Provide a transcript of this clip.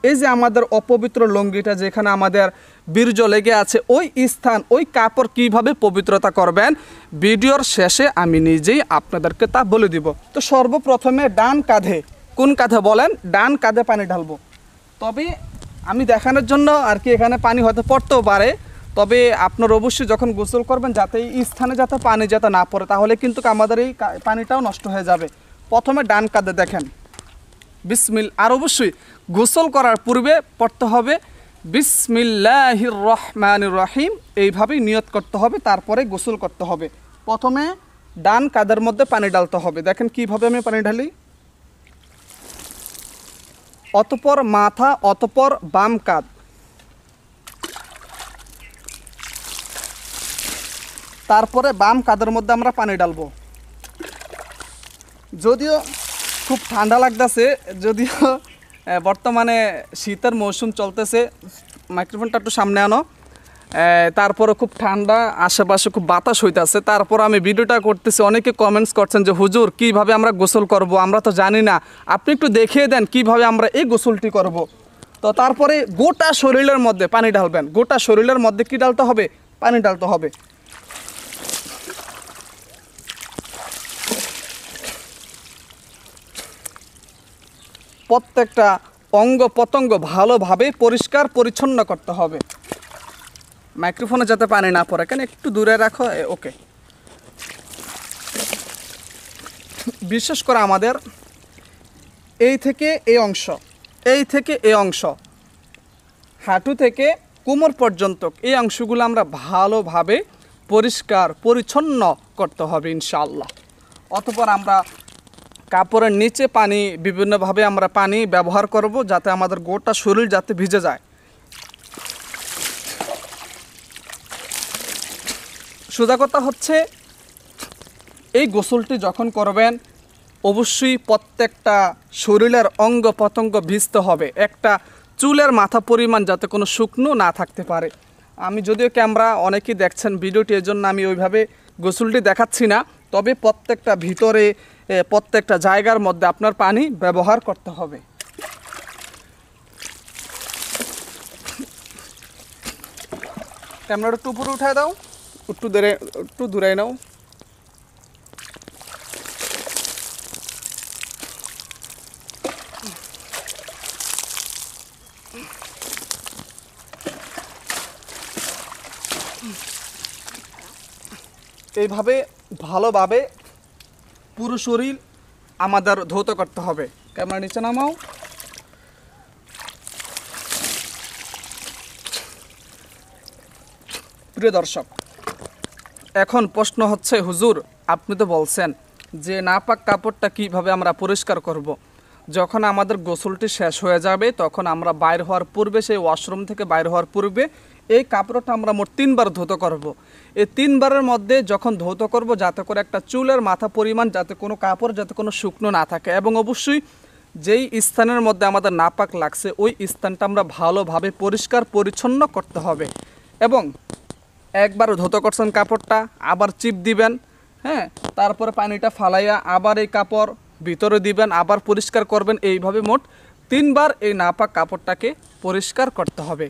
এই যে আমাদের অপবিত্র লুঙ্গিটা যেখানে আমাদের বীর্য লেগে আছে ওই স্থান ওই কাপড় কিভাবে পবিত্রতা করবেন ভিডিওর শেষে আমি নিজেই আপনাদেরকে তা বলে দিব। তো সর্বপ্রথমে ডান কাঁধে, কোন কাঁধে বলেন, ডান কাঁধে পানি ঢালবো। তবে আমি দেখানোর জন্য আর কি এখানে পানি হয়তো পড়তেও পারে, তবে আপনার অবশ্যই যখন গোসল করবেন যাতে এই স্থানে যাতে পানি যাতে না পড়ে, তাহলে কিন্তু আমাদের এই পানিটাও নষ্ট হয়ে যাবে। প্রথমে ডান কাঁধে দেখেন আর অবশ্যই গোসল করার পূর্বে পড়তে হবে বিসমিল্লাহির রহমানির রহিম, এইভাবেই নিয়ত করতে হবে, তারপরে গোসল করতে হবে। প্রথমে ডান কাঁধের মধ্যে পানি ঢালতে হবে। দেখেন কিভাবে আমি পানি ঢালি, অতঃপর মাথা, অতঃপর বাম কাঁধ, তারপরে বাম কাঁধের মধ্যে আমরা পানি ঢালবো। যদিও খুব ঠান্ডা লাগতেছে, যদিও বর্তমানে শীতের মৌসুম চলতেছে, মাইক্রোফোনটা একটু সামনে আনো, তারপরে খুব ঠান্ডা, আশেপাশে খুব বাতাস হইতেছে, তারপর আমি ভিডিওটা করতেছি। অনেকে কমেন্টস করছেন যে হুজুর কিভাবে আমরা গোসল করব, আমরা তো জানি না, আপনি একটু দেখিয়ে দেন কিভাবে আমরা এই গোসলটি করব। তো তারপরে গোটা শরীরের মধ্যে পানি ঢালবেন, গোটা শরীরের মধ্যে কি ঢালতে হবে, পানি ঢালতে হবে। প্রত্যেকটা অঙ্গ প্রত্যঙ্গ ভালোভাবে পরিষ্কার পরিচ্ছন্ন করতে হবে। মাইক্রোফোনে যাতে পানি না পড়ে, কেন একটু দূরে রাখো, ওকে। বিশেষ করে আমাদের এই থেকে এই অংশ, এই থেকে এই অংশ, হাঁটু থেকে কোমর পর্যন্ত এই অংশগুলো আমরা ভালোভাবে পরিষ্কার পরিচ্ছন্ন করতে হবে ইনশাআল্লাহ। অতঃপর আমরা কাপড়ের নিচে পানি বিভিন্নভাবে আমরা পানি ব্যবহার করব যাতে আমাদের গোটা শরীর যাতে ভিজে যায়। সোজা কথা হচ্ছে এই গোসলটি যখন করবেন অবশ্যই প্রত্যেকটা শরীরের অঙ্গ প্রত্যঙ্গ ভিজতে হবে, একটা চুলের মাথা পরিমাণ যাতে কোনো শুকনো না থাকতে পারে। আমি যদিও ক্যামেরা অনেকেই দেখছেন ভিডিওটি, এর জন্য আমি ওইভাবে গোসলটি দেখাচ্ছি না, তবে প্রত্যেকটা ভিতরে প্রত্যেকটা জায়গার মধ্যে আপনার পানি ব্যবহার করতে হবে। ক্যামেরাটা একটু উপরে উঠায় দাও, একটু দূরে নাও। এইভাবে ভালোভাবে পুরো শরীর আমাদের ধৌত করতে হবে। ক্যামেরা নিচে নামাও। প্রিয় দর্শক, এখন প্রশ্ন হচ্ছে হুজুর আপনি তো বলছেন যে নাপাক কাপড়টা কিভাবে আমরা পরিষ্কার করব। যখন আমাদের গোসলটি শেষ হয়ে যাবে তখন আমরা বাইর হওয়ার পূর্বে, সেই ওয়াশরুম থেকে বাইর হওয়ার পূর্বে এই কাপড়টা আমরা মোট 3 বার ধৌত করব। এই 3 বারের মধ্যে যখন ধৌত করব যাতে করে একটা চুলের মাথা পরিমাণ যাতে কোনো কাপড় যাতে কোনো শুকনো না থাকে, এবং অবশ্যই যেই স্থানের মধ্যে আমাদের নাপাক লাগছে ওই স্থানটা আমরা ভালোভাবে পরিষ্কার পরিচ্ছন্ন করতে হবে। এবং একবার ধৌত করছেন কাপড়টা আবার চিপ দিবেন, হ্যাঁ, তারপরে পানিটা ফালাইয়া আবার এই কাপড় ভিতরে দিবেন, আবার পরিষ্কার করবেন। এইভাবে মোট 3 বার এই নাপাক কাপড়টাকে পরিষ্কার করতে হবে।